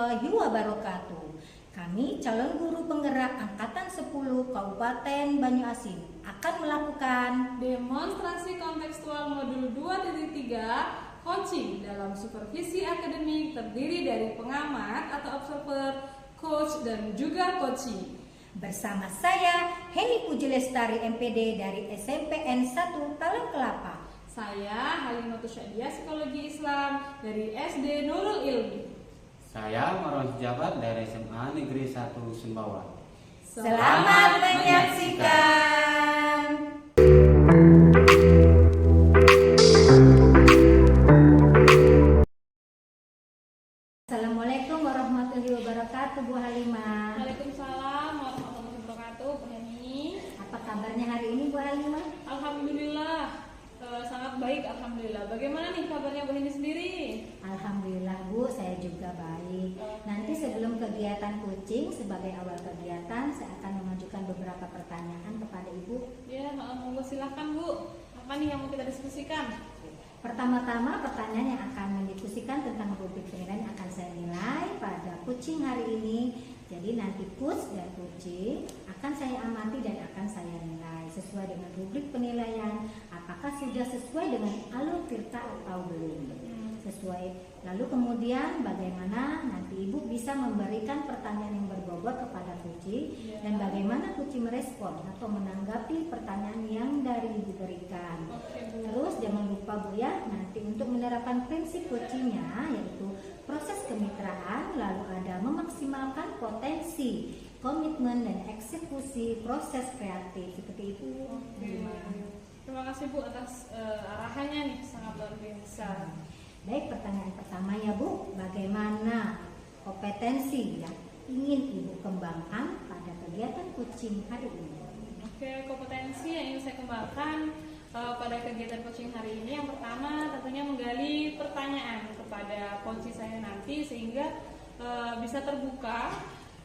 warahmatullahi wabarakatuh. Kami calon guru penggerak Angkatan 10 Kabupaten Banyuasin akan melakukan demonstrasi kontekstual modul 2.3 coaching dalam supervisi akademik terdiri dari pengamat atau observer, coach, dan juga coaching. Bersama saya Heni Puji Lestari MPD dari SMPN 1 Talang Kelapa. Saya Halimatus Syadiah Psikologi Islam dari SD Nurul Ilmi. Saya Marwan Jabat dari SMA Negeri 1 Sumbawa. Selamat menyaksikan. Assalamualaikum warahmatullahi wabarakatuh, Bu Halimah. Waalaikumsalam warahmatullahi wabarakatuh, Bu Heni. Apa kabarnya hari ini, Bu Halimah? Alhamdulillah, sangat baik, alhamdulillah. Bagaimana nih kabarnya Bu Heni sendiri? Alhamdulillah, Bu, saya juga baik. Nanti sebelum kegiatan coaching, sebagai awal kegiatan, saya akan mengajukan beberapa pertanyaan kepada Ibu. Ya, monggo silakan Bu. Apa nih yang mau kita diskusikan? Pertama-tama, pertanyaan yang akan mendiskusikan tentang rubrik penilaian yang akan saya nilai pada coaching hari ini. Jadi nanti coach dan coaching akan saya amati dan akan saya nilai sesuai dengan rubrik penilaian. Apakah sudah sesuai dengan alur tirta atau belum? Sesuai. Lalu kemudian bagaimana nanti Ibu bisa memberikan pertanyaan yang berbobot kepada coaching dan bagaimana coaching merespon atau menanggapi pertanyaan yang dari Ibu berikan. Terus jangan lupa Bu ya, nanti untuk menerapkan prinsip coachingnya yaitu proses kemitraan, lalu ada memaksimalkan potensi, komitmen dan eksekusi proses kreatif seperti itu. Terima kasih Bu atas arahannya nih, sangat luar biasa. Baik, pertanyaan pertama ya Bu, bagaimana kompetensi yang ingin Ibu kembangkan pada kegiatan coaching hari ini? Oke, kompetensi yang ingin saya kembangkan pada kegiatan coaching hari ini, yang pertama tentunya menggali pertanyaan kepada coach saya nanti sehingga bisa terbuka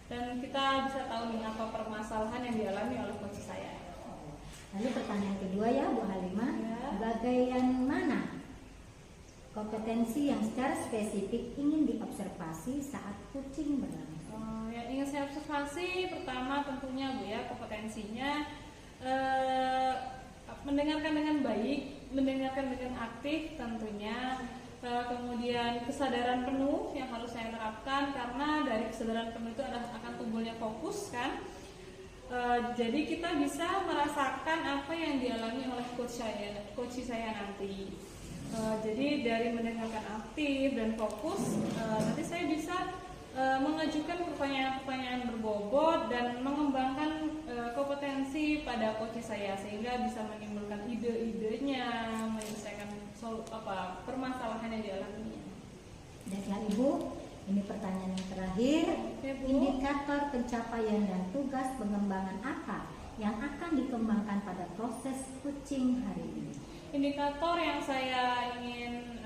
dan kita bisa tahu nih apa permasalahan yang dialami oleh coach saya. Lalu pertanyaan kedua ya Bu Halimah, bagaimana kompetensi yang secara spesifik ingin diobservasi saat coaching berlangsung? Yang ingin saya observasi pertama tentunya Bu ya, kompetensinya mendengarkan dengan baik, mendengarkan dengan aktif tentunya, kemudian kesadaran penuh yang harus saya terapkan karena dari kesadaran penuh itu akan tumbuhnya fokus kan. Jadi kita bisa merasakan apa yang dialami oleh coach saya nanti. Jadi dari mendengarkan aktif dan fokus, nanti saya bisa mengajukan pertanyaan-pertanyaan berbobot dan mengembangkan kompetensi pada coach saya sehingga bisa menimbulkan ide-idenya, menyelesaikan permasalahan yang dialaminya. Baiklah Ibu, ini pertanyaan yang terakhir. Indikator pencapaian dan tugas pengembangan apa yang akan dikembangkan pada proses coaching hari ini? Indikator yang saya ingin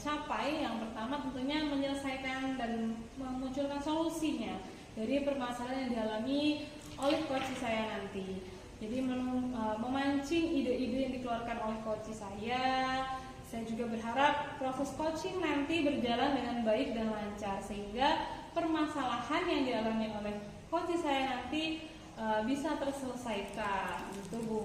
capai, yang pertama tentunya menyelesaikan dan memunculkan solusinya dari permasalahan yang dialami oleh coach saya nanti. Jadi memancing ide-ide yang dikeluarkan oleh coach saya. Saya juga berharap proses coaching nanti berjalan dengan baik dan lancar sehingga permasalahan yang dialami oleh coach saya nanti bisa terselesaikan. Itu Bu.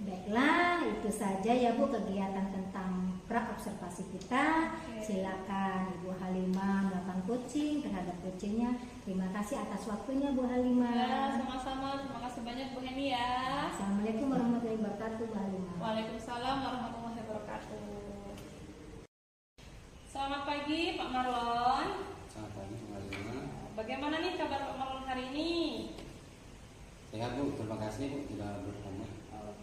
Baiklah, itu saja ya Bu kegiatan tentang pra-observasi kita. Silakan Ibu Halimah melakukan coaching terhadap coachingnya. Terima kasih atas waktunya Bu Halimah. Ya, sama-sama. Terima kasih banyak Bu Heni ya. Assalamualaikum warahmatullahi wabarakatuh Bu Halimah. Waalaikumsalam warahmatullahi wabarakatuh. Selamat pagi Pak Marlon. Selamat pagi Bu Halimah. Bagaimana nih kabar Pak Marlon hari ini? Sehat Bu, terima kasih Bu sudah bertanya.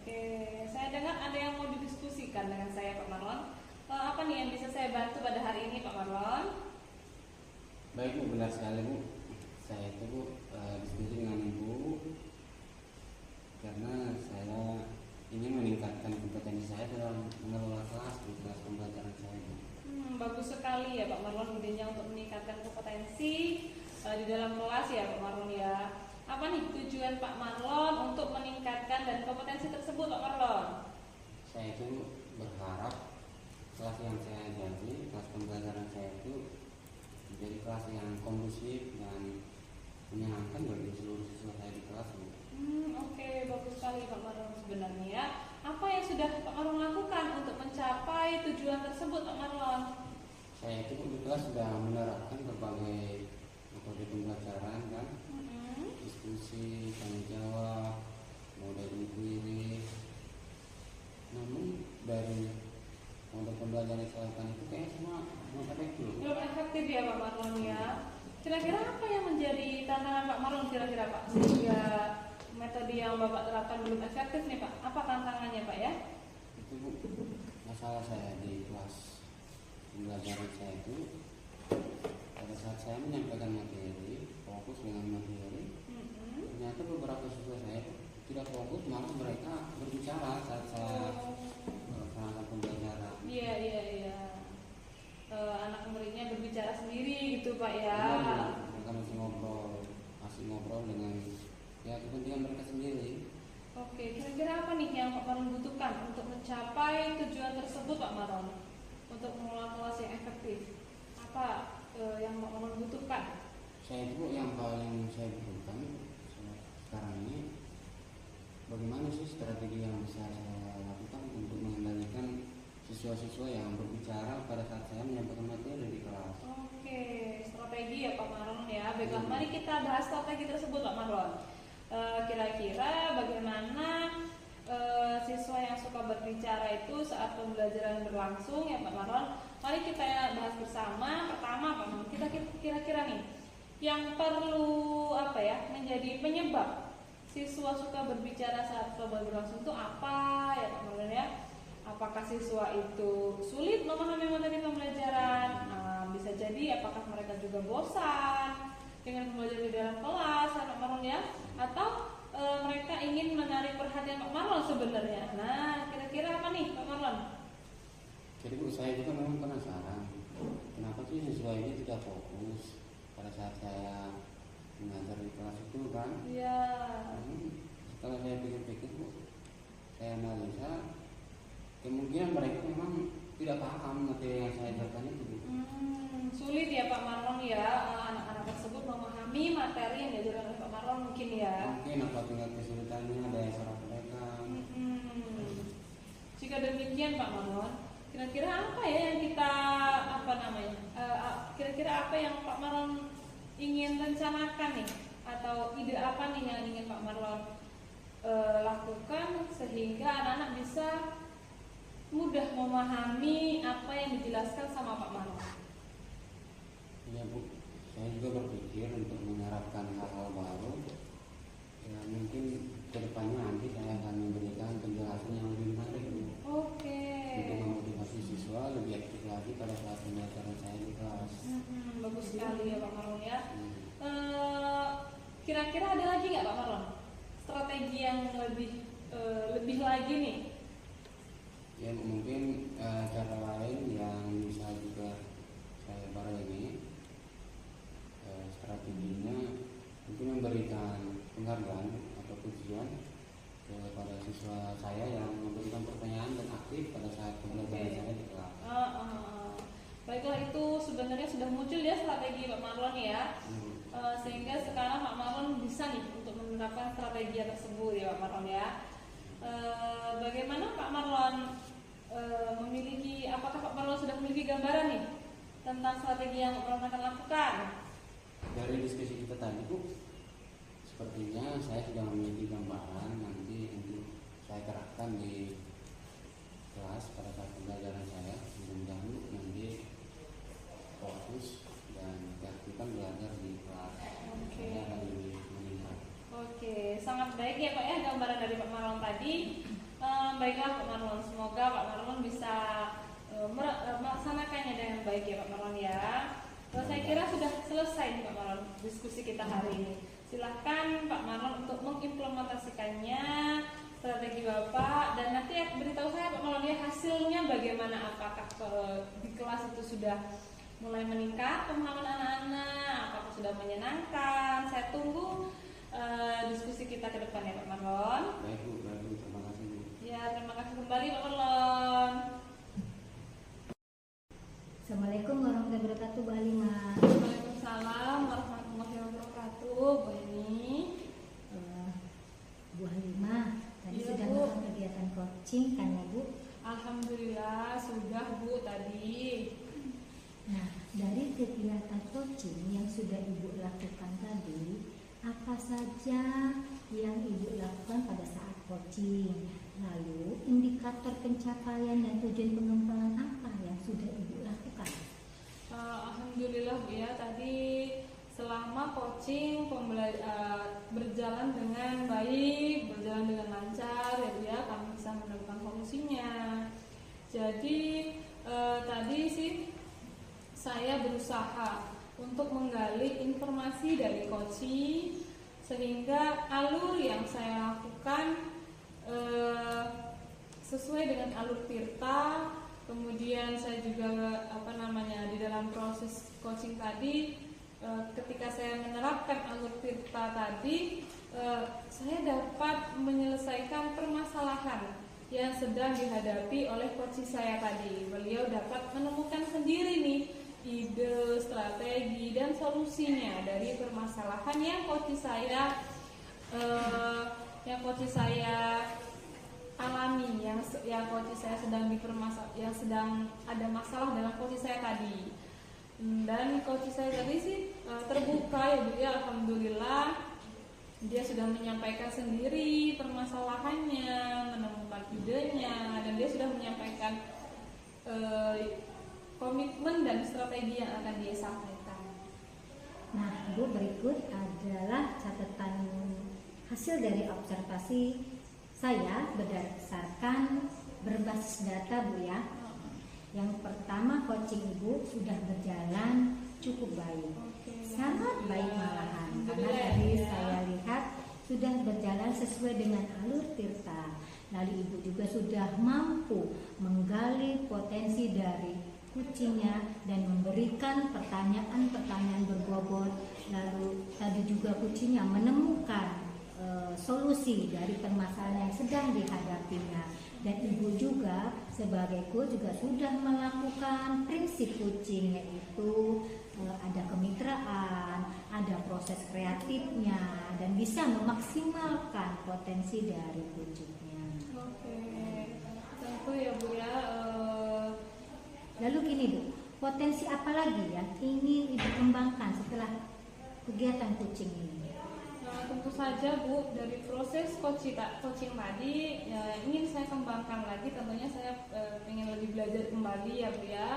Oke, saya dengar ada yang mau didiskusikan dengan saya Pak Marlon. Apa nih yang bisa saya bantu pada hari ini Pak Marlon? Baik Bu, benar sekali Bu. Saya itu Bu diskusi dengan Ibu karena saya ingin meningkatkan kompetensi saya dalam mengelola kelas di kelas pembelajaran saya Bu. Bagus sekali ya Pak Marlon idenya untuk meningkatkan kompetensi di dalam kelas ya Pak Marlon ya. Apa nih tujuan Pak Marlon untuk meningkatkan dan kompetensi tersebut Pak Marlon? Saya itu berharap kelas yang saya ajari, kelas pembelajaran saya itu menjadi kelas yang kondusif dan menyenangkan bagi seluruh siswa saya di kelas, Bu. Oke, bagus sekali Pak Marlon. Sebenarnya ya, apa yang sudah Pak Marlon lakukan untuk mencapai tujuan tersebut Pak Marlon? Saya itu di kelas sudah menerapkan berbagai metode pembelajaran kan, diskusi, tanya jawab, model inquiry. Namun dari model pembelajaran yang saya lakukan itu kayak semua efektif. Belum efektif ya Pak Marlon ya. Kira-kira apa yang menjadi tantangan Pak Marlon kira-kira Pak, sehingga metode yang Bapak terapkan belum efektif nih Pak? Apa tantangannya Pak ya? Itu masalah saya di kelas pembelajaran saya itu, pada saat saya menyampaikan materi, fokus dengan materi, ternyata beberapa siswa saya tidak fokus, malah mereka berbicara saat saya melaksanakan pembelajaran. Iya. Anak muridnya berbicara sendiri gitu Pak ya. Mereka masih ngobrol dengan ya kepentingan mereka sendiri. Oke, kira-kira apa nih yang Pak Marlon butuhkan untuk mencapai tujuan tersebut Pak Marlon? Untuk mengelola kelas yang efektif, apa yang Pak Marlon butuhkan? Saya itu yang paling saya butuhkan sekarang ini, bagaimana sih strategi yang bisa saya lakukan untuk mengendalikan siswa-siswa yang berbicara pada saat saya menyampaikan materi di kelas. Oke, strategi ya Pak Marlon ya. Baiklah, mari kita bahas strategi tersebut Pak Marlon. Kira-kira bagaimana siswa yang suka berbicara itu saat pembelajaran berlangsung ya Pak Marlon? Mari kita bahas bersama. Pertama Pak Marlon, kita kira-kira nih yang perlu menjadi penyebab siswa suka berbicara saat pembelajaran berlangsung itu apa ya Pak Marlon ya? Apakah siswa itu sulit memahami materi pembelajaran? Bisa jadi apakah mereka juga bosan dengan pembelajaran di dalam kelas Pak Marlon ya? Atau mereka ingin menarik perhatian Pak Marlon sebenarnya. Nah, kira-kira apa nih Pak Marlon? Jadi Bu, saya juga memang penasaran kenapa sih siswa ini tidak fokus pada saat saya mengajar di kelas itu kan. Iya. Setelah saya pikir-pikir Bu, saya analisa, kemungkinan mereka memang tidak paham materi yang saya ajarkan itu. Sulit ya Pak Marlon ya, anak-anak tersebut memahami materi yang diajarkan oleh Pak Marlon mungkin ya. Mungkin apa tingkat kesulitannya, daya serap mereka. Jika demikian Pak Marlon, kira-kira apa ya yang kita kira-kira apa yang Pak Marlon ingin rencanakan nih, atau ide apa nih yang ingin Pak Marlon lakukan sehingga anak-anak bisa mudah memahami apa yang dijelaskan sama Pak Marlon? Iya Bu, saya juga berpikir untuk menerapkan hal-hal baru. Ya mungkin kedepannya nanti saya akan memberikan penjelasan yang lebih menarik Bu. Oke. Untuk memotivasi siswa lebih aktif lagi pada saat pembelajaran saya di kelas. Bagus sekali ya Pak Marlon ya. Kira-kira ada lagi nggak Pak Marlon strategi yang lebih lagi nih? Ya mungkin cara lain yang bisa juga saya barengi strateginya mungkin memberikan penghargaan atau pujian kepada siswa saya yang memberikan pertanyaan dan aktif pada saat pembelajaran saya di kelas. Baiklah, itu sebenarnya sudah muncul ya strategi Pak Marlon ya. Sehingga sekarang Pak Marlon bisa nih untuk menerapkan strategi tersebut ya Pak Marlon ya. Bagaimana Pak Marlon apakah Pak Marlon sudah memiliki gambaran nih tentang strategi yang Pak Marlon akan lakukan? Dari diskusi kita tadi Bu, sepertinya saya sudah memiliki gambaran nanti untuk saya terapkan di kelas pada saat pembelajaran saya. Mudah-mudahan nanti fokus dan diaktifkan belajar di kelas. Saya akan lebih meningkat. Oke, sangat baik ya Pak ya gambaran dari Pak Marlon tadi. Baiklah Pak Marlon, semoga Pak Marlon bisa melaksanakannya dengan baik ya Pak Marlon ya. Saya kira sudah selesai Pak Marlon diskusi kita hari ini. Silahkan Pak Marlon untuk mengimplementasikannya strategi Bapak, dan nanti beritahu saya Pak Marlon ya hasilnya bagaimana, apakah di kelas itu sudah mulai meningkat pemahaman anak-anak, apakah sudah menyenangkan. Saya tunggu diskusi kita ke depan ya Pak Marlon. Baik Bu, terima kasih Bu. Ya, terima kasih kembali Pak Marlon. Assalamualaikum warahmatullahi wabarakatuh Bu Halimah. coaching yang sudah Ibu lakukan tadi, apa saja yang Ibu lakukan pada saat coaching? Lalu indikator pencapaian dan tujuan pengembangan apa yang sudah Ibu lakukan? Alhamdulillah Bu ya, tadi selama coaching berjalan dengan baik, berjalan dengan lancar ya Bu ya, kami bisa menemukan solusinya. Jadi tadi sih saya berusaha untuk menggali informasi dari coaching sehingga alur yang saya lakukan sesuai dengan alur Tirta. Kemudian saya juga di dalam proses coaching tadi, ketika saya menerapkan alur Tirta tadi, saya dapat menyelesaikan permasalahan yang sedang dihadapi oleh coach saya tadi. Beliau dapat menemukan sendiri nih ide, strategi, dan solusinya dari permasalahan yang coach saya alami, yang coach saya sedang ada masalah dalam coach saya tadi. Dan coach saya tadi sih terbuka ya Bu ya, alhamdulillah. Dia sudah menyampaikan sendiri permasalahannya, menemukan idenya, dan dia sudah menyampaikan komitmen dan strategi yang akan dia sampaikan. Nah, Bu, berikut adalah catatan hasil dari observasi saya berdasarkan berbasis data Bu ya. Yang pertama, coaching Ibu sudah berjalan cukup baik, sangat baik malahan, karena tadi saya lihat sudah berjalan sesuai dengan alur Tirta. Lalu Ibu juga sudah mampu menggali potensi dari kucingnya dan memberikan pertanyaan-pertanyaan berbobot. Lalu tadi juga kucingnya menemukan solusi dari permasalahan yang sedang dihadapinya. Dan Ibu juga sebagai coach juga sudah melakukan prinsip coaching, yaitu ada kemitraan, ada proses kreatifnya, dan bisa memaksimalkan potensi dari kucingnya. Oke, tentu ya Bu ya. Lalu gini Bu, potensi apa lagi yang ingin Ibu kembangkan setelah kegiatan coaching ini? Tentu saja Bu, dari proses coaching tadi ya, ingin saya kembangkan lagi. Tentunya saya ingin lebih belajar kembali ya Bu ya.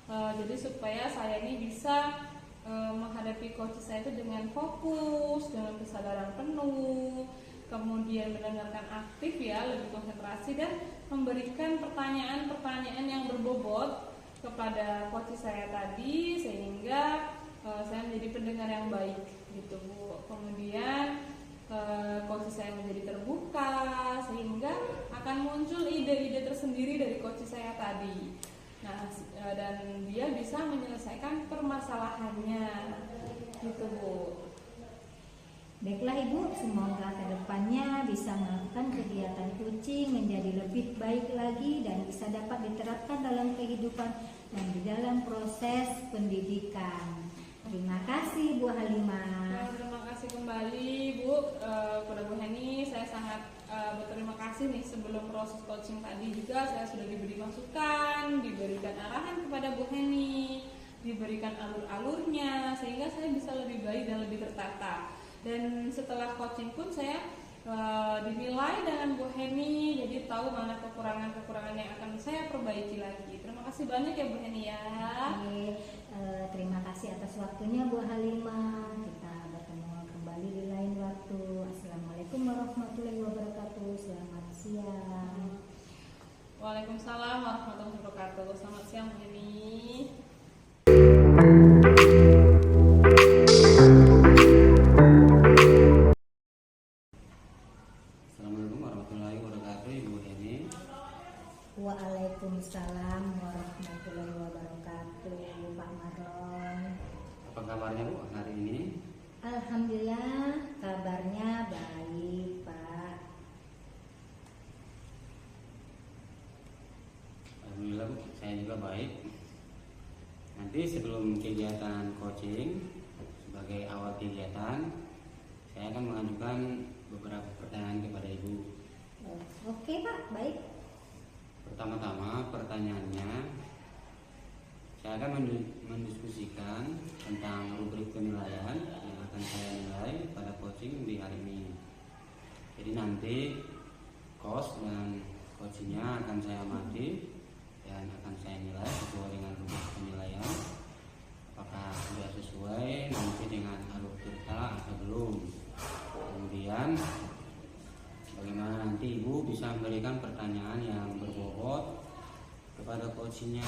Jadi supaya saya ini bisa menghadapi coaching saya itu dengan fokus, dengan kesadaran penuh, kemudian mendengarkan aktif ya, lebih konsentrasi, dan memberikan pertanyaan-pertanyaan yang berbobot kepada coach saya tadi, sehingga saya menjadi pendengar yang baik gitu Bu. Kemudian coach saya menjadi terbuka, sehingga akan muncul ide-ide tersendiri dari coach saya tadi. Nah, dan dia bisa menyelesaikan permasalahannya gitu Bu. Baiklah Ibu, semoga kedepannya bisa melakukan kegiatan coaching menjadi lebih baik lagi dan bisa dapat diterapkan dalam kehidupan dan di dalam proses pendidikan. Terima kasih Bu Halimah. Terima kasih kembali Bu kepada Bu Heni. Saya sangat berterima kasih nih, sebelum proses coaching tadi juga saya sudah diberi masukan, diberikan arahan kepada Bu Heni, diberikan alur-alurnya, sehingga saya bisa lebih baik dan lebih tertata. Dan setelah coaching pun saya dinilai dengan Bu Heni, jadi tahu mana kekurangan-kekurangan yang akan saya perbaiki lagi. Terima kasih banyak ya Bu Heni ya. Oke, terima kasih atas waktunya Bu Halimah. Kita bertemu kembali di lain waktu. Assalamualaikum warahmatullahi wabarakatuh. Selamat siang. Waalaikumsalam warahmatullahi wabarakatuh. Selamat siang Bu Heni. Assalamualaikum warahmatullahi wabarakatuh, Ibu Heni. Waalaikumsalam warahmatullahi wabarakatuh, Pak Marlon. Apa kabarnya Bu hari ini? Alhamdulillah, kabarnya baik Pak. Alhamdulillah Bu, saya juga baik. Nanti sebelum kegiatan coaching, sebagai awal kegiatan, saya akan mengajukan beberapa pertanyaan kepada Ibu. Oke Pak, baik. Pertama-tama pertanyaannya, saya akan mendiskusikan tentang rubrik penilaian yang akan saya nilai pada coaching di hari ini. Jadi nanti coach dan coachingnya akan saya amati dan akan saya nilai sesuai dengan rubrik penilaian. Apakah sudah sesuai nanti dengan alur tirta atau belum. Kemudian bagaimana nanti ibu bisa memberikan pertanyaan yang berbobot kepada coachingnya,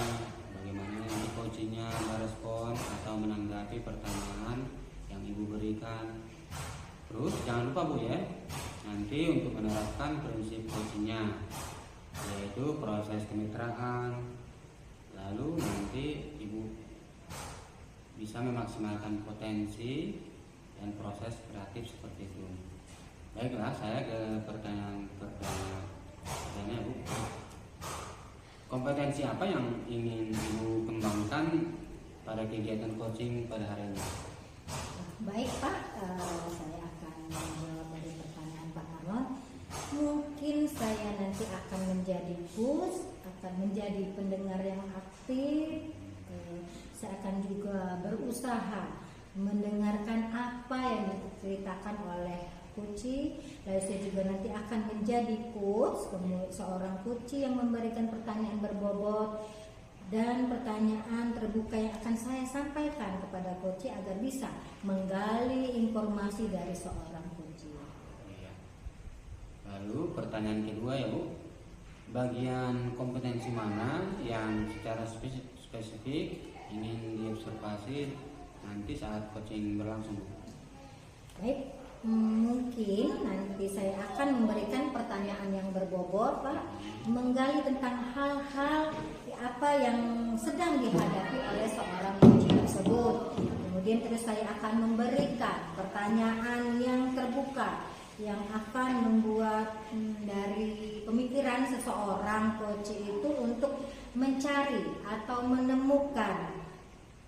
bagaimana nanti coachingnya merespon atau menanggapi pertanyaan yang ibu berikan. Terus jangan lupa Bu ya, nanti untuk menerapkan prinsip coachingnya, yaitu proses kemitraan, lalu nanti ibu bisa memaksimalkan potensi dan proses kreatif seperti itu. Baiklah, saya ke pertanyaan Bu. Kompetensi apa yang ingin ibu kembangkan pada kegiatan coaching pada hari ini? Baik Pak, saya akan menjawab dari pertanyaan Pak Marlon. Mungkin saya nanti akan menjadi coach, akan menjadi pendengar yang aktif. Saya akan juga berusaha mendengarkan apa yang diceritakan oleh coach. Lalu saya juga nanti akan menjadi coach, seorang coach yang memberikan pertanyaan berbobot dan pertanyaan terbuka yang akan saya sampaikan kepada coach agar bisa menggali informasi dari seorang coach. Lalu pertanyaan kedua ya Bu, bagian kompetensi mana yang secara spesifik ingin diobservasi nanti saat coaching berlangsung? Baik, mungkin nanti saya akan memberikan pertanyaan yang berbobot Pak, menggali tentang hal-hal apa yang sedang dihadapi oleh seorang coach tersebut. Kemudian terus saya akan memberikan pertanyaan yang terbuka yang akan membuat dari pemikiran seseorang coach itu untuk mencari atau menemukan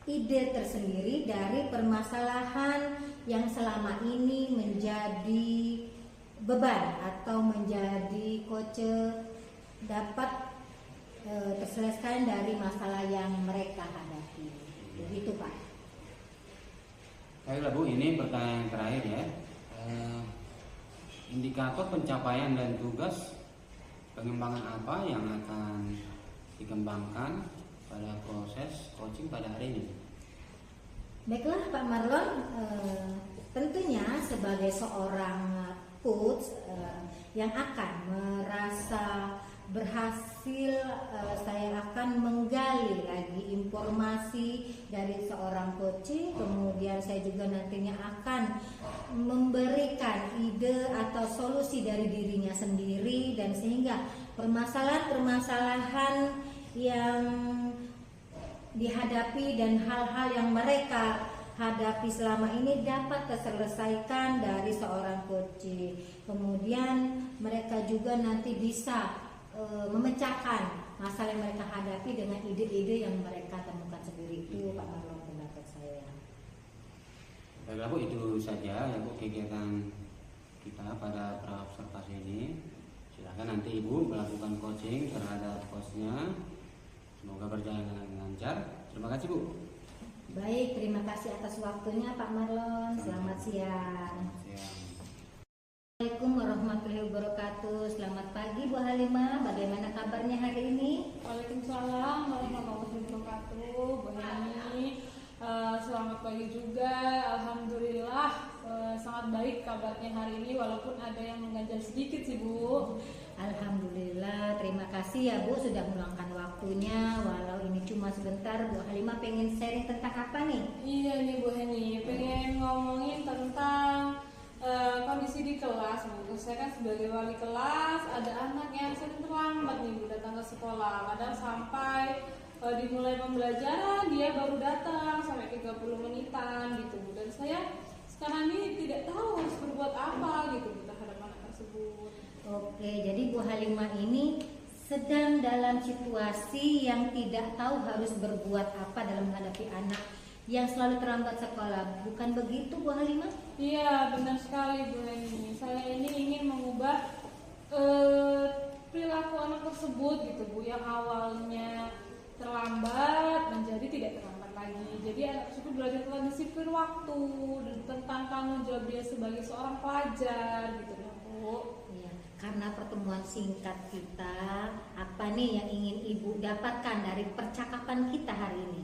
ide tersendiri dari permasalahan yang selama ini menjadi beban atau menjadi coach dapat terselesaikan dari masalah yang mereka hadapi. Begitu Pak. Baiklah Bu, ini pertanyaan terakhir ya. Indikator pencapaian dan tugas pengembangan apa yang akan dikembangkan pada proses coaching pada hari ini? Baiklah Pak Marlon, tentunya sebagai seorang coach yang akan merasa berhasil, saya akan menggali lagi informasi dari seorang coach. Kemudian saya juga nantinya akan memberikan ide atau solusi dari dirinya sendiri, dan sehingga permasalahan-permasalahan yang dihadapi dan hal-hal yang mereka hadapi selama ini dapat terselesaikan dari seorang coach. Kemudian mereka juga nanti bisa memecahkan masalah yang mereka hadapi dengan ide-ide yang mereka temukan sendiri. Itu Pak Marlon pendapat saya. Baiklah Bu, itu saja ya Bu kegiatan kita pada praobservasi ini. Silakan nanti Ibu melakukan coaching terhadap coachnya. Semoga berjalan dengan lancar. Terima kasih Bu. Baik, terima kasih atas waktunya Pak Marlon. Selamat siang. Assalamualaikum warahmatullahi wabarakatuh. Selamat pagi Bu Halimah. Bagaimana kabarnya hari ini? Waalaikumsalam warahmatullahi wabarakatuh. Bu Hani, selamat pagi juga. Alhamdulillah sangat baik kabarnya hari ini, walaupun ada yang mengganjal sedikit sih Bu. Alhamdulillah, terima kasih ya Bu sudah meluangkan waktunya. Walau ini cuma sebentar, Bu Halimah pengen sharing tentang apa nih? Iya nih Bu Hani, pengen ngomongin tentang kondisi di kelas. Saya kan sebagai wali kelas, ada anak yang sering terlambat nih Bu datang ke sekolah. Kadang sampai dimulai pembelajaran dia baru datang sampai 30 menitan gitu Bu. Dan saya sekarang ini tidak tahu harus berbuat apa gitu terhadap anak tersebut. Oke, jadi Bu Halimah ini sedang dalam situasi yang tidak tahu harus berbuat apa dalam menghadapi anak yang selalu terlambat sekolah. Bukan begitu Bu Halimah? Iya, benar sekali Bu Heni. Saya ini ingin mengubah perilaku anak tersebut gitu Bu, yang awalnya terlambat menjadi tidak terlambat lagi. Jadi anak tersebut belajar tentang disiplin waktu dan tentang tanggung jawab dia sebagai seorang pelajar gitu ya Bu. Iya, karena pertemuan singkat kita, apa nih yang ingin Ibu dapatkan dari percakapan kita hari ini?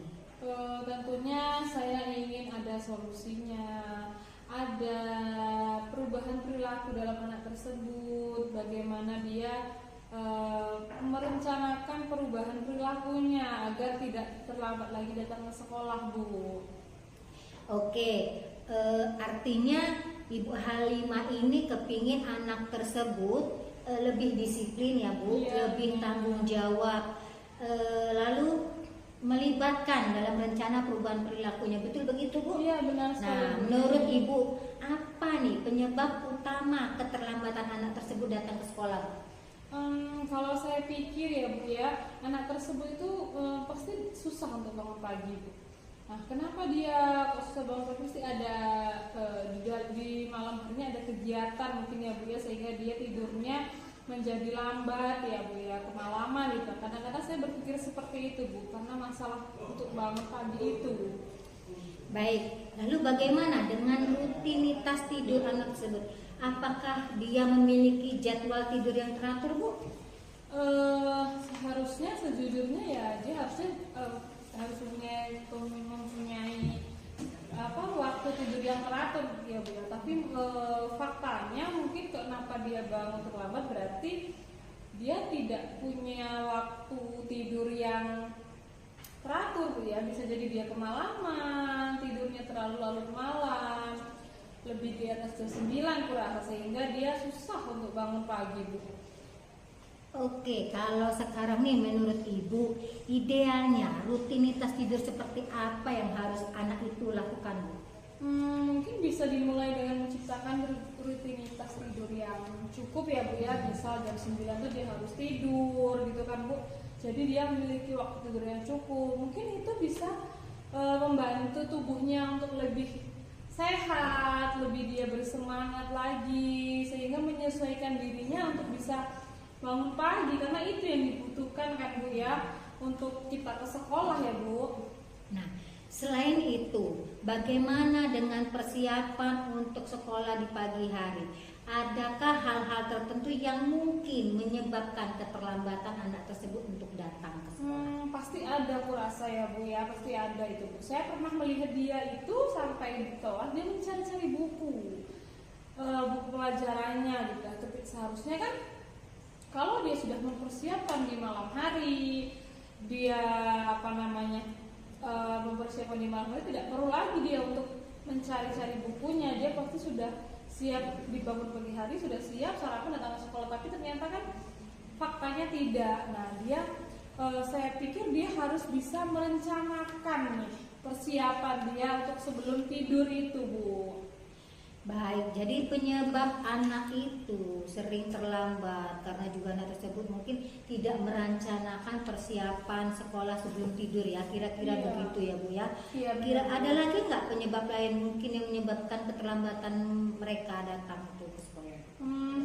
Tentunya saya ingin ada solusinya, ada perubahan perilaku dalam anak tersebut, bagaimana dia merencanakan perubahan perilakunya agar tidak terlambat lagi datang ke sekolah Bu. Oke, artinya Ibu Halimah ini kepingin anak tersebut lebih disiplin ya Bu, Iya, lebih benar. tanggung jawab, lalu melibatkan dalam rencana perubahan perilakunya, betul begitu Bu? Iya benar Nah, sekali. menurut Ibu apa nih penyebab utama keterlambatan anak tersebut datang ke sekolah? Kalau saya pikir ya Bu ya, anak tersebut itu pasti susah untuk bangun pagi Bu. Nah, kenapa dia kok susah bangun pagi? Pasti ada di malam harinya ada kegiatan mungkin ya Bu ya, sehingga dia tidurnya menjadi lambat ya Bu ya, kemalaman gitu. Kadang-kadang saya berpikir seperti itu Bu, karena masalah untuk bangun pagi itu. Baik, lalu bagaimana dengan rutinitas tidur anak tersebut? Apakah dia memiliki jadwal tidur yang teratur Bu? Seharusnya sejujurnya ya dia harus mempunyai waktu tidur yang teratur ya Bu ya. Tapi faktanya mungkin kenapa dia bangun terlambat berarti dia tidak punya waktu tidur yang teratur Bu ya. Bisa jadi dia kemalaman, tidurnya terlalu larut malam, lebih di atas jam 9 kurasa, sehingga dia susah untuk bangun pagi Bu. Oke, kalau sekarang nih menurut Ibu, idealnya rutinitas tidur seperti apa yang harus anak itu lakukan Bu? Mungkin bisa dimulai dengan menciptakan rutinitas tidur yang cukup ya Bu ya. Misal jam 9 tuh dia harus tidur gitu kan Bu. Jadi dia memiliki waktu tidur yang cukup. Mungkin itu bisa membantu tubuhnya untuk lebih sehat, lebih dia bersemangat lagi, sehingga menyesuaikan dirinya untuk bisa bangun pagi, karena itu yang dibutuhkan kan Bu ya, untuk kita ke sekolah ya Bu. Nah, selain itu, bagaimana dengan persiapan untuk sekolah di pagi hari? Adakah hal-hal tertentu yang mungkin menyebabkan keterlambatan anak tersebut untuk datang ke sekolah? Pasti ada kurasa ya Bu ya, pasti ada itu Bu. Saya pernah melihat dia itu sampai di kelas dia mencari-cari buku pelajarannya gitu. Tapi seharusnya kan kalau dia sudah mempersiapkan di malam hari, dia mempersiapkan di malam hari, tidak perlu lagi dia untuk mencari-cari bukunya. Dia pasti sudah siap dibangun pagi hari, sudah siap sarapan datang ke sekolah. Tapi ternyata kan faktanya tidak. Nah, saya pikir dia harus bisa merencanakan nih persiapan dia untuk sebelum tidur itu Bu. Baik, jadi penyebab anak itu sering terlambat karena juga anak tersebut mungkin tidak merencanakan persiapan sekolah sebelum tidur ya, kira-kira Iya. begitu ya Bu ya. Iya, Kira benar. ada lagi nggak penyebab lain mungkin yang menyebabkan keterlambatan mereka datang ke sekolah?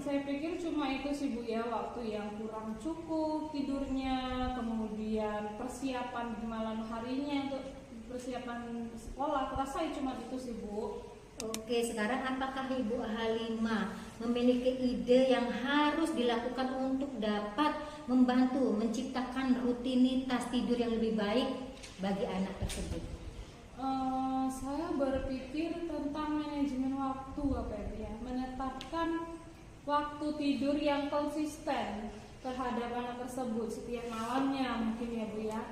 Saya pikir cuma itu sih Bu ya, waktu yang kurang cukup tidurnya, kemudian persiapan di malam harinya untuk persiapan sekolah. Rasa cuma itu sih Bu. Oke, sekarang apakah Ibu Halimah memiliki ide yang harus dilakukan untuk dapat membantu menciptakan rutinitas tidur yang lebih baik bagi anak tersebut? Saya berpikir tentang manajemen waktu ya, menetapkan waktu tidur yang konsisten terhadap anak tersebut setiap malamnya mungkin ya Bu ya.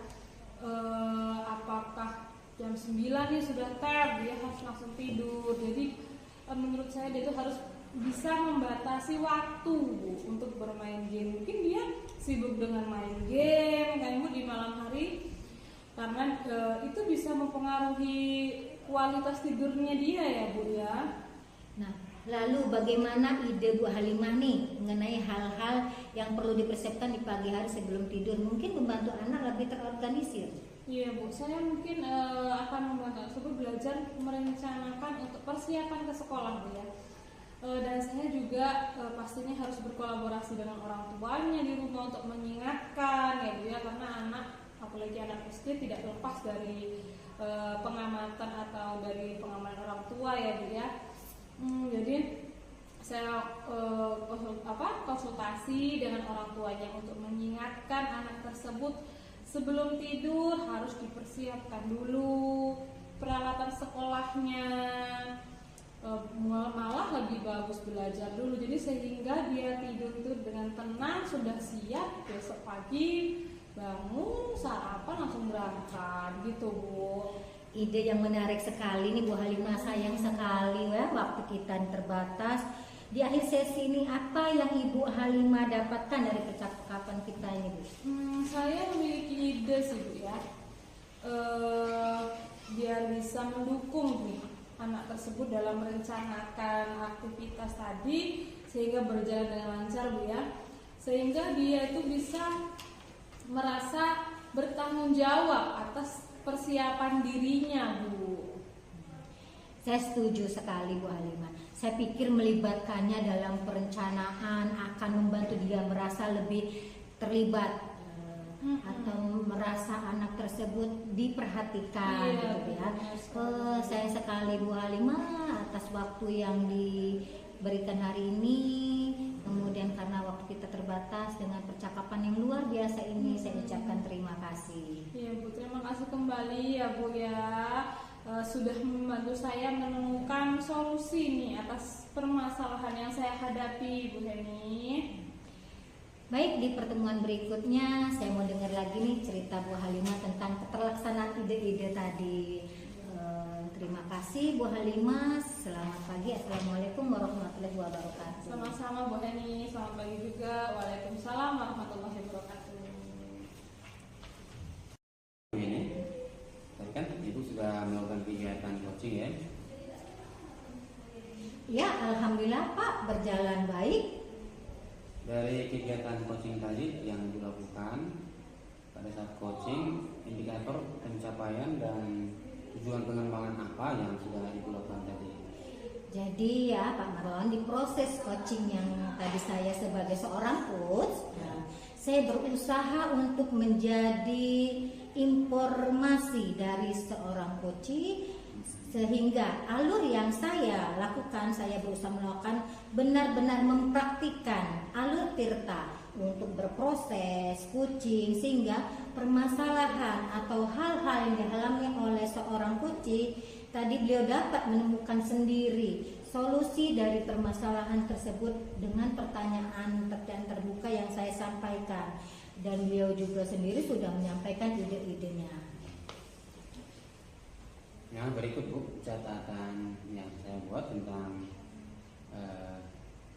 Apakah jam 9 nih sudah tab, dia harus langsung tidur. Jadi menurut saya dia itu harus bisa membatasi waktu Bu, untuk bermain game. Mungkin dia sibuk dengan main game kan Bu di malam hari, karena itu bisa mempengaruhi kualitas tidurnya dia ya Bu ya. Nah, lalu bagaimana ide Bu Halimah nih mengenai hal-hal yang perlu dipersiapkan di pagi hari sebelum tidur, mungkin membantu anak lebih terorganisir? Iya Bu, saya mungkin akan membantu tersebut belajar merencanakan untuk persiapan ke sekolah Bu ya. Dan saya juga pastinya harus berkolaborasi dengan orang tuanya di rumah untuk mengingatkan ya Bu ya, karena anak apalagi anak SD tidak lepas dari pengamatan atau dari pengamanan orang tua ya Bu ya. Jadi saya konsultasi dengan orang tuanya untuk mengingatkan anak tersebut sebelum tidur harus dipersiapkan dulu peralatan sekolahnya, malah lebih bagus belajar dulu, jadi sehingga dia tidur itu dengan tenang, sudah siap besok pagi bangun sarapan langsung berangkat gitu Bu. Ide yang menarik sekali nih Bu Halimah, sayang sekali ya waktu kita terbatas. Di akhir sesi ini apa yang Ibu Halimah dapatkan dari percakapan kita ini Bu? Saya memiliki ide sih Bu ya, biar bisa mendukung nih anak tersebut dalam merencanakan aktivitas tadi sehingga berjalan dengan lancar Bu ya, sehingga dia itu bisa merasa bertanggung jawab atas persiapan dirinya Bu. Saya setuju sekali Bu Halimah. Saya pikir melibatkannya dalam perencanaan akan membantu dia merasa lebih terlibat atau merasa anak tersebut diperhatikan gitu ya. Sayang sekali Bu Halimah atas waktu yang diberikan hari ini. Kemudian karena waktu kita terbatas dengan percakapan yang luar biasa ini, saya ucapkan terima kasih. Iya Bu, terima kasih kembali ya Bu ya, sudah membantu saya menemukan solusi nih atas permasalahan yang saya hadapi Bu Heni. Baik, di pertemuan berikutnya saya mau dengar lagi nih cerita Bu Halimah tentang keterlaksanaan ide-ide tadi. Terima kasih Bu Halimah. Selamat pagi. Assalamualaikum warahmatullahi wabarakatuh. Sama-sama Bu Heni, selamat pagi juga. Waalaikumsalam warahmatullahi wabarakatuh. Ini tadi kan Ibu sudah melakukan kegiatan coaching ya? Ya, alhamdulillah Pak, berjalan baik. Dari kegiatan coaching tadi yang Ibu lakukan pada saat coaching, indikator pencapaian dan tujuan pengembangan apa yang sudah Ibu lakukan tadi? Jadi ya Pak Marlon, di proses coaching yang tadi saya sebagai seorang coach, saya berusaha untuk menjadi informasi dari seorang coach, sehingga alur yang saya lakukan, saya berusaha melakukan benar-benar mempraktikkan alur Tirta untuk berproses coaching, sehingga permasalahan atau hal-hal yang dialami oleh seorang coach tadi beliau dapat menemukan sendiri solusi dari permasalahan tersebut dengan pertanyaan terbuka yang saya sampaikan, dan beliau juga sendiri sudah menyampaikan ide-idenya. Yang berikut Bu, catatan yang saya buat tentang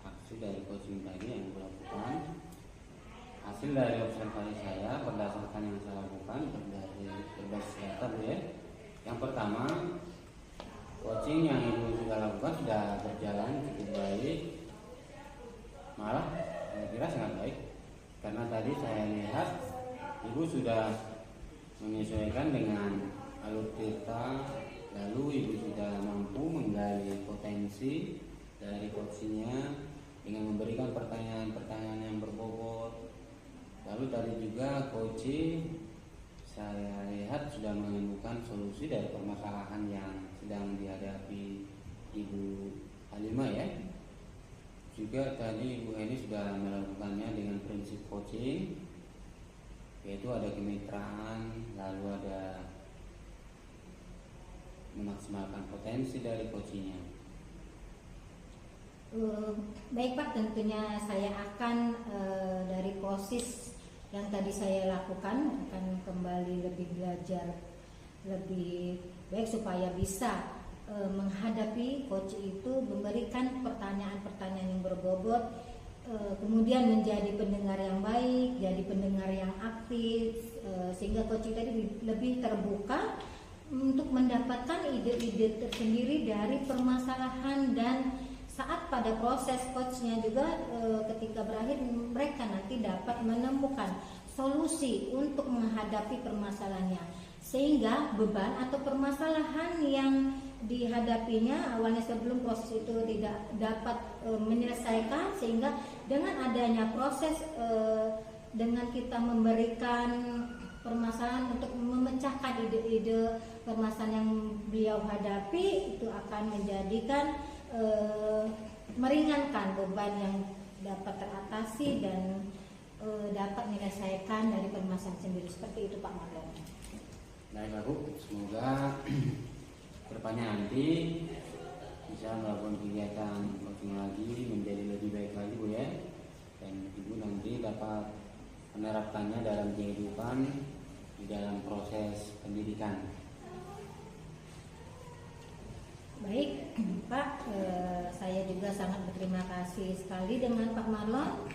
aksi dari coaching tadi yang Ibu lakukan. Hasil dari observasi saya berdasarkan yang saya lakukan berbasis data Bu ya. Yang pertama, coaching yang Ibu sudah lakukan sudah berjalan cukup baik, malah saya kira sangat baik, karena tadi saya lihat Ibu sudah menyesuaikan dengan alur Tirta, lalu Ibu sudah mampu menggali potensi dari coachingnya dengan memberikan pertanyaan-pertanyaan yang berbobot. Lalu tadi juga coaching saya lihat sudah menemukan solusi dari permasalahan yang sedang dihadapi Ibu Halimah ya. Juga tadi Ibu Heni sudah melakukannya dengan prinsip coaching, yaitu ada kemitraan, lalu ada memaksimalkan potensi dari coachingnya. Baik Pak, tentunya saya akan dari proses yang tadi saya lakukan akan kembali lebih belajar lebih baik supaya bisa menghadapi coach itu, memberikan pertanyaan-pertanyaan yang berbobot, kemudian menjadi pendengar yang baik, jadi pendengar yang aktif, sehingga coach tadi lebih terbuka untuk mendapatkan ide-ide tersendiri dari permasalahan, dan saat pada proses coachnya juga ketika berakhir mereka nanti dapat menemukan solusi untuk menghadapi permasalahannya, sehingga beban atau permasalahan yang dihadapinya awalnya sebelum proses itu tidak dapat menyelesaikan, sehingga dengan adanya proses dengan kita memberikan permasalahan, untuk memecahkan ide-ide permasalahan yang beliau hadapi, itu akan menjadikan meringankan beban yang dapat teratasi dan dapat menyelesaikan dari permasalahan sendiri. Seperti itu Pak Marlon. Baiklah Bu, semoga kedepannya nanti bisa melakukan kegiatan coaching lagi menjadi lebih baik lagi Bu ya, dan Ibu nanti dapat menerapkannya dalam kehidupan di dalam proses pendidikan. Baik Pak, saya juga sangat berterima kasih sekali dengan Pak Marlon.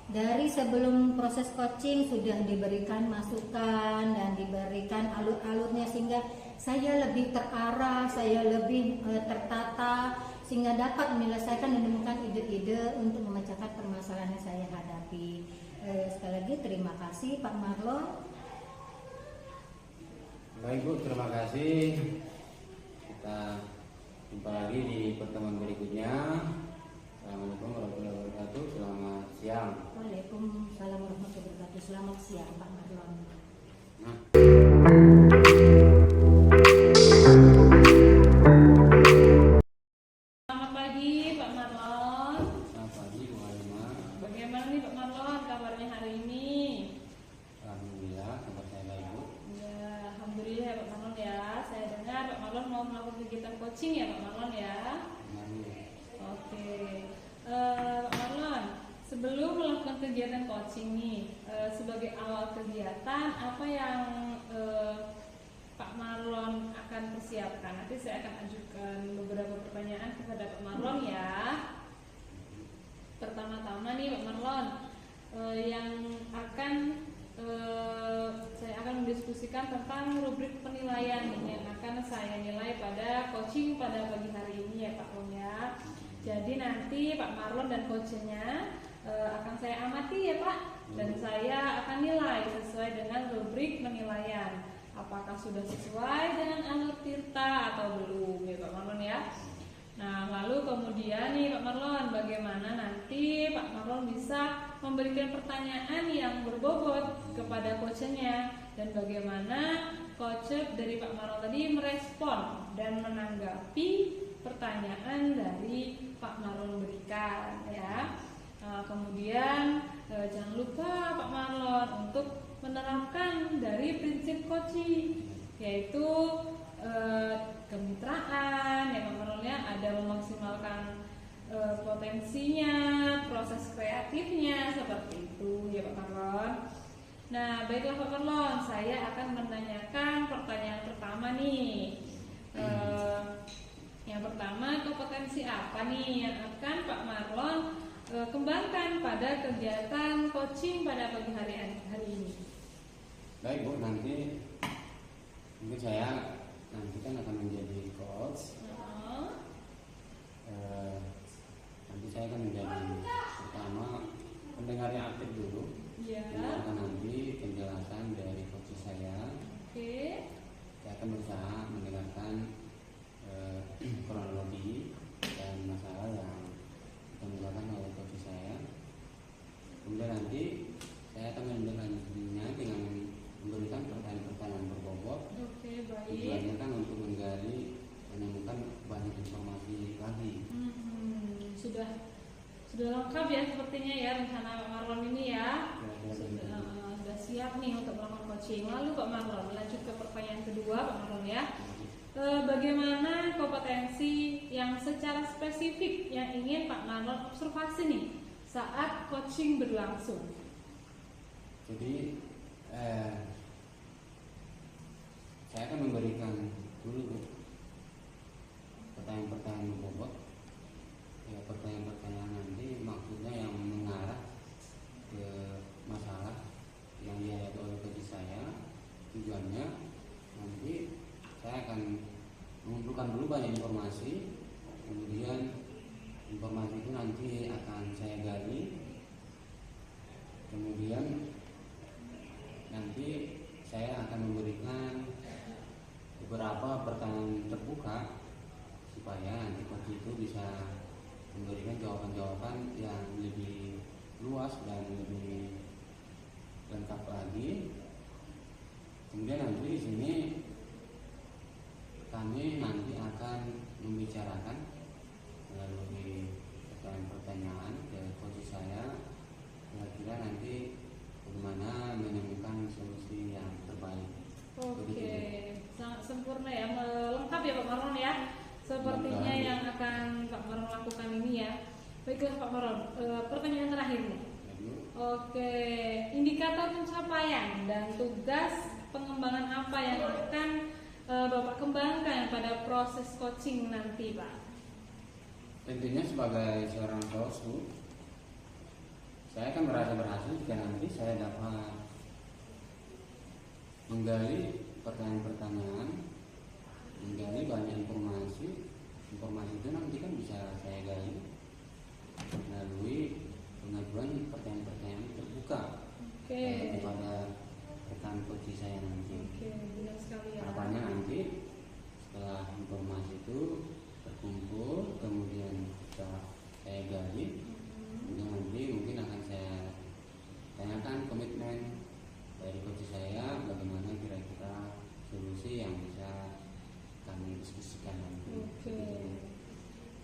Dari sebelum proses coaching sudah diberikan masukan dan diberikan alur-alurnya, sehingga saya lebih terarah, saya lebih tertata, sehingga dapat menyelesaikan dan menemukan ide-ide untuk memecahkan permasalahan yang saya hadapi. Sekali lagi terima kasih Pak Marlon. Baik Bu, terima kasih. Kita jumpa lagi di pertemuan berikutnya. Assalamualaikum warahmatullahi wabarakatuh. Selamat siang. Waalaikumsalam warahmatullahi wabarakatuh. Selamat siang Pak Marlon. Nah. Selamat pagi Pak Marlon. Selamat pagi Bu Halimah. Bagaimana nih Pak Marlon kabarnya hari ini? Alhamdulillah, kabar saya baik Bu. Ya, alhamdulillah ya Pak Marlon ya. Saya dengar Pak Marlon mau melakukan kegiatan coaching ya Pak Marlon ya. Oke, Pak Marlon, sebelum melakukan kegiatan coaching nih, sebagai awal kegiatan apa yang Pak Marlon akan persiapkan? Nanti saya akan ajukan beberapa pertanyaan kepada Pak Marlon ya. Pertama-tama nih Pak Marlon, yang akan saya akan mendiskusikan tentang rubrik penilaian yang akan saya nilai pada coaching pada pagi hari ini ya Pak Marlon ya. Jadi nanti Pak Marlon dan coachnya akan saya amati ya Pak, dan saya akan nilai sesuai dengan rubrik penilaian. Apakah sudah sesuai dengan alur Tirta atau belum ya Pak Marlon ya. Nah lalu kemudian nih Pak Marlon, bagaimana nanti Pak Marlon bisa memberikan pertanyaan yang berbobot kepada coachnya, dan bagaimana coach dari Pak Marlon tadi merespon dan menanggapi pertanyaan dari Pak Marlon berikan ya. Kemudian jangan lupa Pak Marlon untuk menerapkan dari prinsip coaching, yaitu kemitraan ya Pak Marlon ya, ada memaksimalkan potensinya, proses kreatifnya, seperti itu ya Pak Marlon. Nah baiklah Pak Marlon, saya akan menanyakan pertanyaan pertama nih. Yang pertama, kompetensi apa nih yang akan Pak Marlon kembangkan pada kegiatan coaching pada pagi hari ini? Baik Bu, nanti mungkin saya nanti kan akan menjadi coach. Nanti saya akan menjadi pertama pendengar yang aktif dulu. Dengarkan nanti penjelasan dari coach saya. Oke. Saya akan berusaha mendengarkan kronologi dan masalah yang dikemukakan oleh coach saya. Kemudian nanti saya akan mendengarkannya dengan memberikan pertanyaan-pertanyaan berbobot. Oke, baik. Tujuannya kan untuk menggali, menemukan banyak informasi lagi. Sudah lengkap ya sepertinya ya rencana Pak Marlon ini ya. Sudah siap nih untuk melakukan coaching. Lalu Pak Marlon, lanjut ke pertanyaan kedua Pak Marlon ya. Bagaimana kompetensi yang secara spesifik yang ingin Pak Marlon observasi nih saat coaching berlangsung? Jadi saya akan memberikan dulu pertanyaan-pertanyaan berbobot. Ya, pertanyaan-pertanyaan nanti maksudnya yang mengarah ke masalah yang dihadapi oleh coach saya. Tujuannya nanti saya akan mengumpulkan dulu banyak informasi, kemudian informasi itu nanti akan saya gali, kemudian nanti saya akan memberikan beberapa pertanyaan terbuka supaya nanti coach itu bisa memberikan jawaban-jawaban yang lebih luas dan lebih lengkap lagi. Kemudian nanti di sini kami nanti akan membicarakan melalui pertanyaan-pertanyaan ke coach saya, kira-kira nanti bagaimana menemukan solusi yang terbaik. Oke, sangat sempurna ya, lengkap ya Pak Marlon ya. Sepertinya yang akan Pak Marlon lakukan ini ya. Baiklah Pak Marlon, pertanyaan terakhir nih. Oke, indikator pencapaian dan tugas pengembangan apa yang akan Bapak kembangkan pada proses coaching nanti Pak? Tentunya sebagai seorang coach, saya akan merasa berhasil jika nanti saya dapat menggali pertanyaan-pertanyaan, menggali banyak informasi itu nanti kan bisa saya gali melalui pengajuan pertanyaan-pertanyaan terbuka kepada rekan coach saya nanti. Benar sekali ya. Harapannya nanti setelah informasi itu terkumpul, kemudian bisa saya gali, kemudian nanti mungkin akan saya tanyakan komitmen dari coach saya bagaimana kira-kira solusi yang bisa kami diskusikan nanti.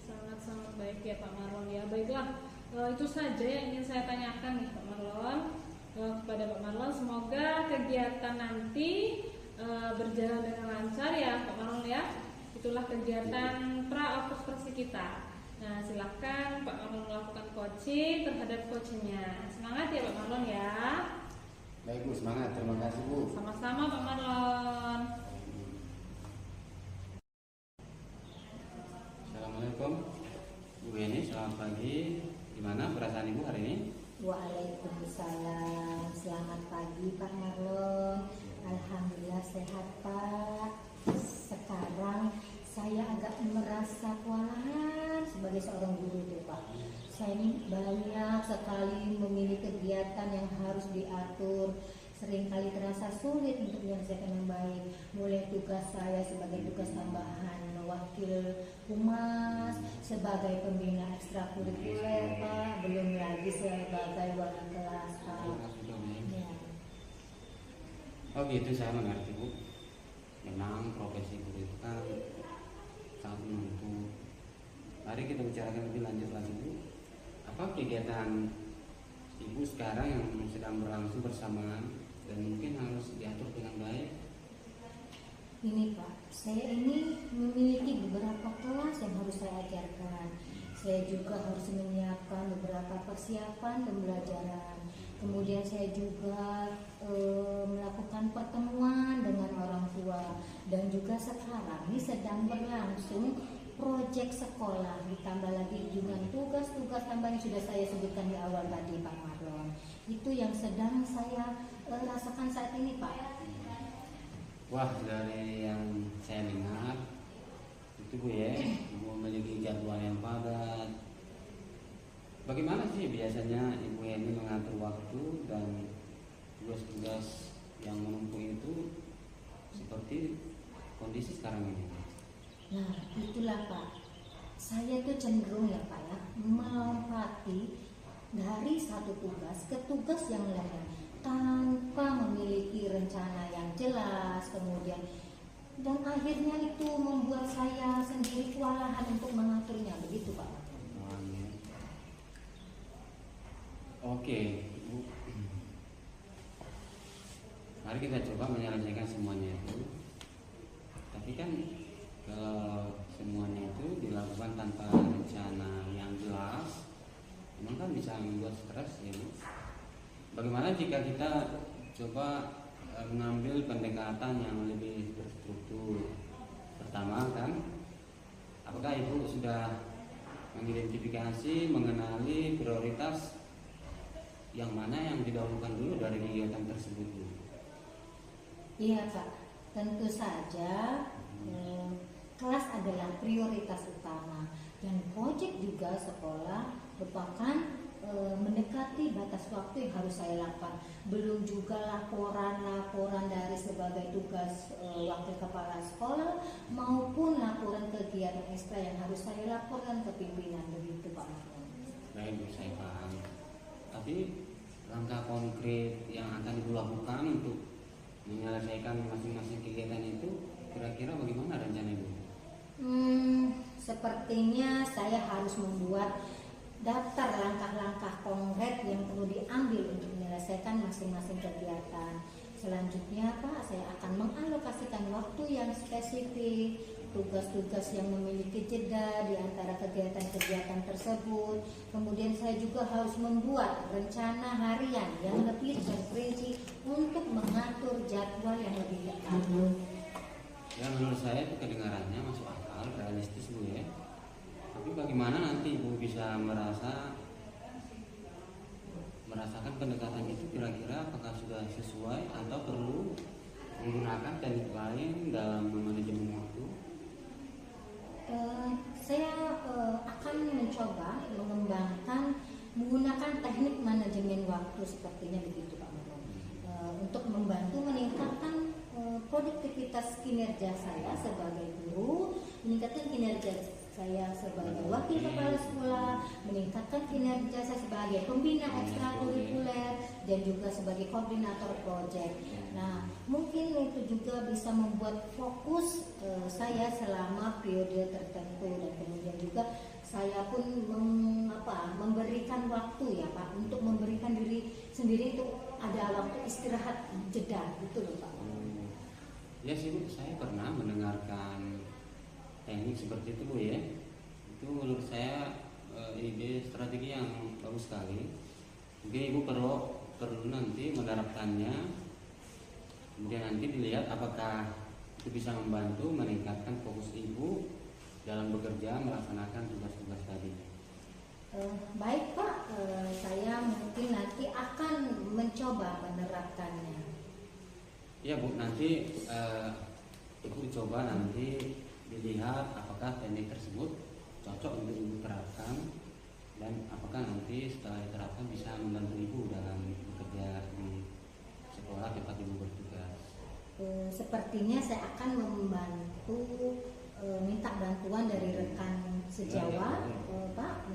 Sangat-sangat baik ya Pak Marlon ya. Baiklah, itu saja yang ingin saya tanyakan nih Pak Marlon kepada Pak Marlon. Semoga kegiatan nanti berjalan dengan lancar ya Pak Marlon ya. Itulah kegiatan pra-orkestrasi kita. Nah, silakan Pak Marlon melakukan coaching terhadap coachingnya. Semangat ya Pak Marlon ya. Baik Bu, semangat. Terima kasih Bu. Sama-sama Pak Marlon. Assalamualaikum Bu Yeni, selamat pagi. Gimana perasaan Ibu hari ini? Waalaikumsalam. Selamat pagi Pak Marlon. Alhamdulillah sehat Pak. Sekarang saya agak merasa kewalahan sebagai seorang guru tuh Pak. Saya ini banyak sekali memiliki kegiatan yang harus diatur, seringkali terasa sulit untuk menyelesaikan yang baik. Mulai tugas saya sebagai tugas tambahan wakil humas, sebagai pembina ekstrakurikuler Pak, belum lagi sebagai wali kelas Pak. Ya. Oh gitu, saya mengerti Bu. Memang profesi guru itu kan sangat menuntut. Mari kita bicarakan lebih lanjut lagi Bu. Apa kegiatan Ibu sekarang yang sedang berlangsung bersamaan dan mungkin harus diatur dengan baik? Ini Pak, saya ini memiliki beberapa kelas yang harus saya ajarkan. Saya juga harus menyiapkan beberapa persiapan pembelajaran. Kemudian saya juga melakukan pertemuan dengan orang tua. Dan juga sekarang ini sedang berlangsung proyek sekolah, ditambah lagi dengan tugas-tugas tambahan yang sudah saya sebutkan di awal tadi Pak Marlon. Itu yang sedang saya rasakan saat ini Pak. Wah, dari yang saya dengar itu Bu ya, Ibu memiliki jadwal yang padat. Bagaimana sih biasanya Ibu ini mengatur waktu dan tugas-tugas yang menumpuk itu seperti kondisi sekarang ini? Nah, itulah Pak. Saya tuh cenderung ya Pak ya, melompati dari satu tugas ke tugas yang lain tanpa memiliki rencana yang jelas, kemudian dan akhirnya itu membuat saya sendiri kewalahan untuk mengaturnya, begitu Pak. Oke, Bu. Mari kita coba menyelesaikan semuanya itu. Tapi kan kalau semuanya itu dilakukan tanpa rencana yang jelas, memang kan bisa membuat stres ya Bu. Bagaimana jika kita coba mengambil pendekatan yang lebih terstruktur? Pertama kan, apakah Ibu sudah mengidentifikasi, mengenali prioritas yang mana yang didahulukan dulu dari kegiatan tersebut Bu? Iya Pak, tentu saja kelas adalah prioritas utama dan proyek juga sekolah merupakan mendekati batas waktu yang harus saya lakukan. Belum juga laporan dari sebagai tugas wakil kepala sekolah maupun laporan kegiatan ekstra yang harus saya laporkan ke pimpinan, begitu Pak Marlon. Baik Bu, saya paham. Tapi langkah konkret yang akan Ibu lakukan untuk menyelesaikan masing-masing kegiatan itu, kira-kira bagaimana rencana Ibu? Sepertinya saya harus membuat daftar langkah-langkah konkret yang perlu diambil untuk menyelesaikan masing-masing kegiatan. Selanjutnya Pak, saya akan mengalokasikan waktu yang spesifik, tugas-tugas yang memiliki jeda di antara kegiatan-kegiatan tersebut. Kemudian saya juga harus membuat rencana harian yang lebih terperinci untuk mengatur jadwal yang lebih ketat. Ya menurut saya itu kedengarannya masuk akal, realistis Bu ya. Tapi bagaimana nanti Ibu bisa merasakan pendekatan itu, kira-kira apakah sudah sesuai atau perlu menggunakan teknik lain dalam manajemen waktu? Saya akan mencoba menggunakan teknik manajemen waktu sepertinya begitu Pak Marlon, untuk membantu meningkatkan produktivitas kinerja saya sebagai guru, meningkatkan kinerja saya sebagai wakil kepala sekolah, meningkatkan kinerja saya sebagai pembina ekstrakurikuler dan juga sebagai koordinator proyek. Nah, mungkin itu juga bisa membuat fokus saya selama periode tertentu, dan kemudian juga saya pun memberikan waktu ya Pak, untuk memberikan diri sendiri untuk ada waktu istirahat jeda gitu loh Pak. Ya sih Bu, saya pernah mendengarkan teknik seperti itu Bu ya. Itu menurut saya ide strategi yang bagus sekali. Mungkin Ibu perlu nanti menerapkannya, kemudian nanti dilihat apakah itu bisa membantu meningkatkan fokus Ibu dalam bekerja melaksanakan tugas-tugas tadi. Baik Pak, saya mungkin nanti akan mencoba menerapkannya. Ya Bu, nanti Ibu coba nanti dilihat apakah teknik tersebut cocok untuk Ibu terapkan, dan apakah nanti setelah diterapkan bisa membantu Ibu dalam bekerja di sekolah tempat Ibu bertugas. Sepertinya saya akan membantu minta bantuan dari rekan sejawat Pak,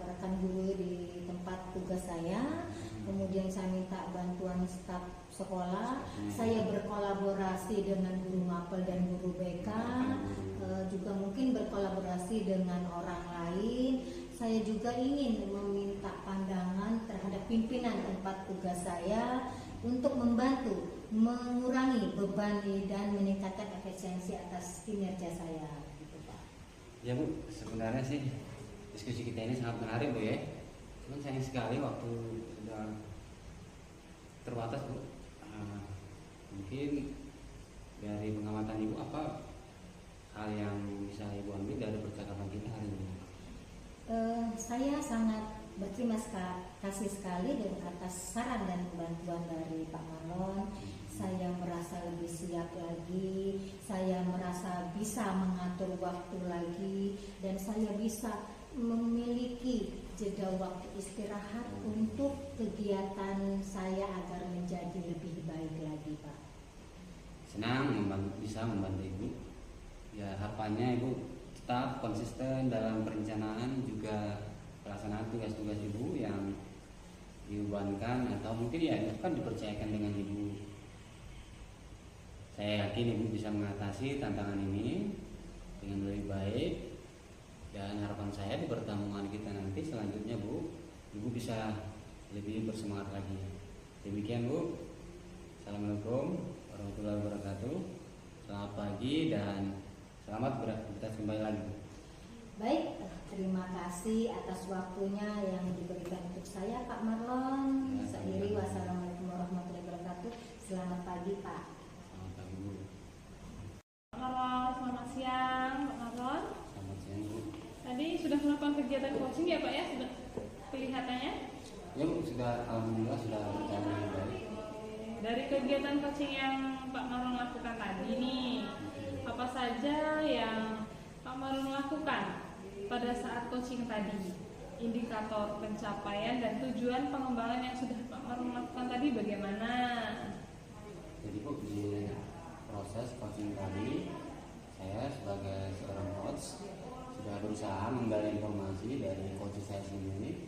rekan guru di tempat tugas saya. Kemudian saya minta bantuan staf sekolah, saya berkolaborasi dengan guru mapel dan guru BK, juga mungkin berkolaborasi dengan orang lain. Saya juga ingin meminta pandangan terhadap pimpinan tempat tugas saya untuk membantu mengurangi beban dan meningkatkan efisiensi atas kinerja saya gitu Pak. Ya Bu, sebenarnya sih diskusi kita ini sangat menarik Bu ya. Cuman sayang sekali waktu sudah terbatas Bu. Mungkin dari pengamatan Ibu apa hal yang bisa Ibu ambil dari percakapan kita hari ini? Saya sangat berterima kasih sekali atas saran dan bantuan dari Pak Marlon. Saya merasa lebih siap lagi, saya merasa bisa mengatur waktu lagi, dan saya bisa memiliki jeda waktu istirahat untuk kegiatan saya agar menjadi lebih baik lagi Pak. Senang bisa membantu Ibu. Ya harapannya Ibu tetap konsisten dalam perencanaan juga pelaksanaan tugas-tugas Ibu yang dibebankan atau mungkin ya itu kan dipercayakan dengan Ibu. Saya yakin Ibu bisa mengatasi tantangan ini dengan lebih baik, dan harapan saya di pertemuan kita nanti selanjutnya Bu, Ibu bisa lebih bersemangat lagi. Demikian Bu. Assalamualaikum warahmatullahi wabarakatuh. Selamat pagi dan selamat beraktivitas kembali lagi. Baik, terima kasih atas waktunya yang diberikan untuk saya Pak Marlon. Seiring wassalamualaikum warahmatullahi wabarakatuh. Selamat pagi Pak. Selamat pagi Bu. Pak Marlon, selamat siang Pak Marlon. Selamat siang Bu. Tadi sudah melakukan kegiatan coaching ya Pak ya, sudah kelihatannya? Ya Bu, sudah alhamdulillah sudah berjalan dengan baik. Dari kegiatan coaching yang Pak Marlon lakukan tadi nih, apa saja yang Pak Marlon lakukan pada saat coaching tadi? Indikator pencapaian dan tujuan pengembangan yang sudah Pak Marlon lakukan tadi bagaimana? Jadi Bu, di proses coaching tadi saya sebagai seorang coach sudah berusaha menggali informasi dari coach saya sendiri.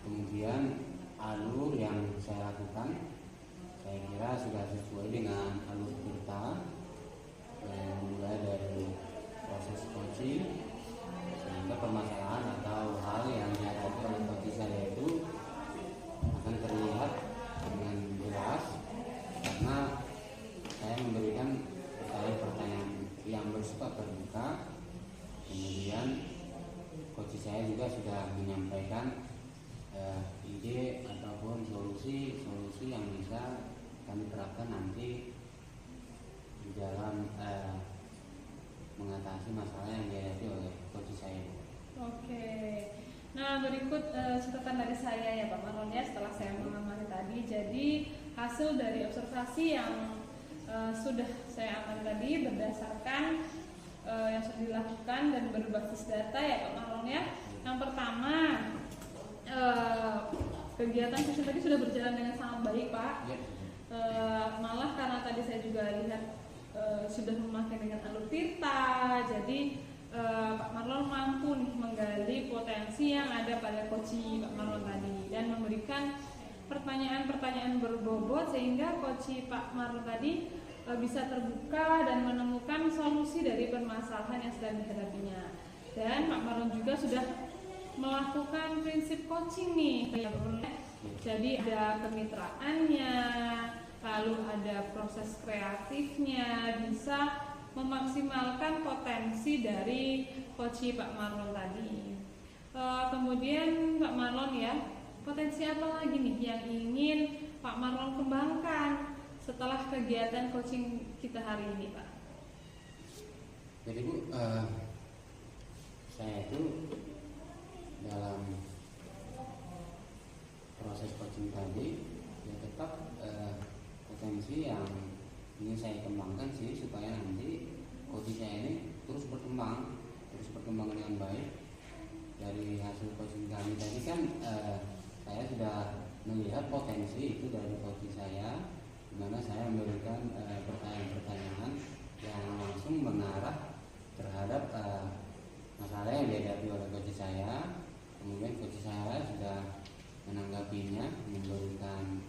Kemudian alur yang saya lakukan saya kira sudah sesuai dengan alur cerita, mulai dari proses coaching sehingga permasalahan atau hal yang dihadapi oleh coach saya itu akan terlihat dengan jelas, karena saya memberikan pertanyaan yang bersifat terbuka. Kemudian coach saya juga sudah menyampaikan ide ataupun solusi yang bisa kami terapkan nanti di dalam mengatasi masalah yang dihadapi oleh coach saya. Oke. Nah, berikut catatan dari saya ya Pak Marlon ya, setelah saya mengamati tadi. Jadi hasil dari observasi yang sudah saya amati tadi berdasarkan yang sudah dilakukan dan berbasis data ya Pak Marlon ya. Yang pertama, kegiatan coaching tadi sudah berjalan dengan sangat baik Pak. Malah karena tadi saya juga lihat sudah memakai dengan alur tirta, jadi Pak Marlon mampu nih menggali potensi yang ada pada coach Pak Marlon tadi dan memberikan pertanyaan-pertanyaan berbobot sehingga coach Pak Marlon tadi bisa terbuka dan menemukan solusi dari permasalahan yang sedang dihadapinya. Dan Pak Marlon juga sudah melakukan prinsip coaching nih, jadi ada kemitraannya, lalu ada proses kreatifnya, bisa memaksimalkan potensi dari coach Pak Marlon tadi. Kemudian Pak Marlon ya, potensi apa lagi nih yang ingin Pak Marlon kembangkan setelah kegiatan coaching kita hari ini Pak? Jadi Bu, saya itu dalam proses coaching tadi ya tetap potensi yang ingin saya kembangkan sih, supaya nanti coach saya ini terus berkembang dengan baik. Dari hasil coaching kami tadi kan saya sudah melihat potensi itu dari coach saya, di mana saya memberikan pertanyaan-pertanyaan yang langsung mengarah terhadap masalah yang dihadapi oleh coach saya. Kemudian coach saya sudah menanggapinya, memberikan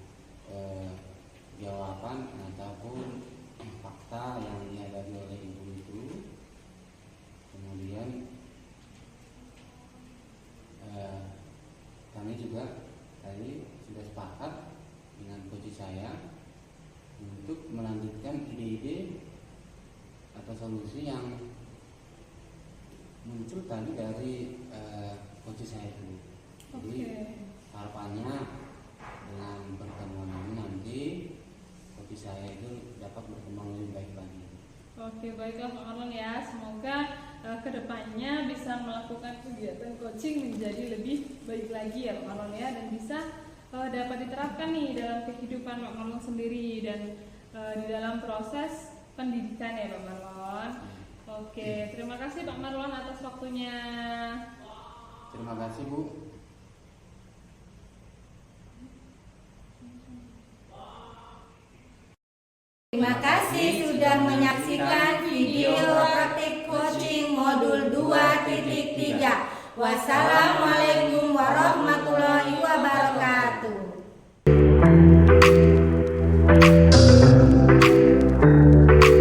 jawaban ataupun fakta yang dihadapi oleh ibu itu. Kemudian kami juga tadi sudah sepakat dengan coach saya untuk melanjutkan ide-ide atau solusi yang muncul tadi dari coach saya itu. Jadi harapannya dengan pertemuan ini nanti coach saya itu dapat berkembang lebih baik lagi. Oke, baiklah Pak Marlon ya. Semoga kedepannya bisa melakukan kegiatan coaching menjadi lebih baik lagi ya Pak Marlon ya, dan bisa dapat diterapkan nih dalam kehidupan Pak Marlon sendiri dan di dalam proses pendidikan ya Pak Marlon. Oke, terima kasih Pak Marlon atas waktunya. Terima kasih Bu. Terima kasih sudah menyaksikan video praktik coaching modul 2.3. Wassalamualaikum warahmatullahi wabarakatuh.